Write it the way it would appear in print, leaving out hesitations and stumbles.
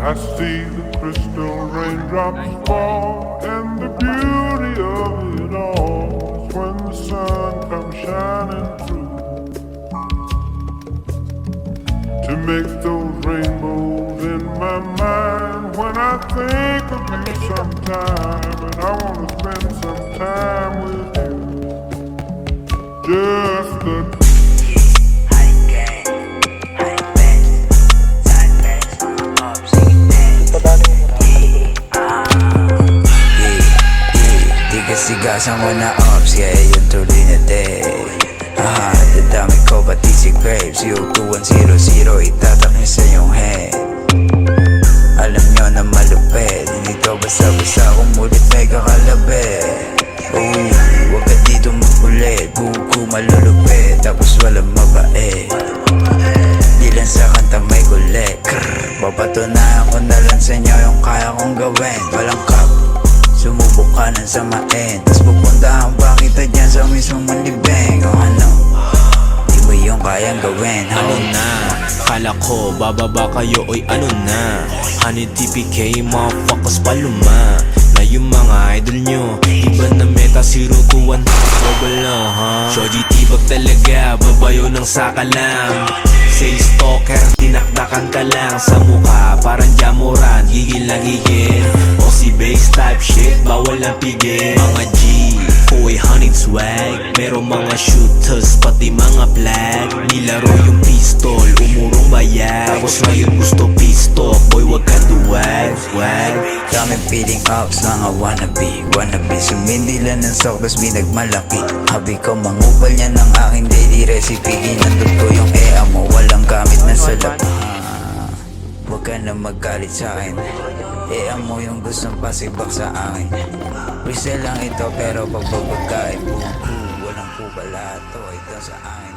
I see the crystal raindrops fall, and the beauty of it all is when the sun comes shining through to make those rainbows in my mind. When I think of you sometime, and I wanna spend some time with you, just the Sigasan ko na ops, kaya yun tuloy na day. Dadami ko pati si Graves, U2100 itatak niya sa iyong head. Alam nyo na malupit, hindi to basta-basta kumulit may kakalabit. Huwag ka dito makulit, buko malulupit, tapos walang mabait. Di lang sa kanta may kulit, papatunayan ko na lang sa inyo yung kaya kong gawin. Walang cup, sumubok ka ng samain, tas pupuntahan pa kita dyan sa mismong malibeng. O ano, di ba yung kayang gawin? Ano na, kala ko bababa kayo, oy ano na. Honey TPK, motherfuckers paluma. Na yung mga idol nyo, iba na meta 021 global na ha. Shoji tibag talaga, babayo ng sakalam. Say stalker, tinakdakan ka lang sa mukha, parang jamuran, gigil na gigil. O si bass type shit, bawal ang pigil. Mga G, 400 swag, merong mga shooters, pati mga flag. Nilaro yung pistol, umurong bayag. Tapos ngayon gusto pistol, boy wag ka duwag, wag. Daming feeling ups, mga wannabe sumindi lang ng sok, tas binagmalaki. Habi ko mangupal niya ng aking daily recipe. Ginandog ko yung ea mo, walang gamit na salap. Huwag ka na magalit sa'kin, ea mo yung gustong pasibak sa akin. Resell lang ito pero pagbabagkain, walang pupala to, ito sa akin.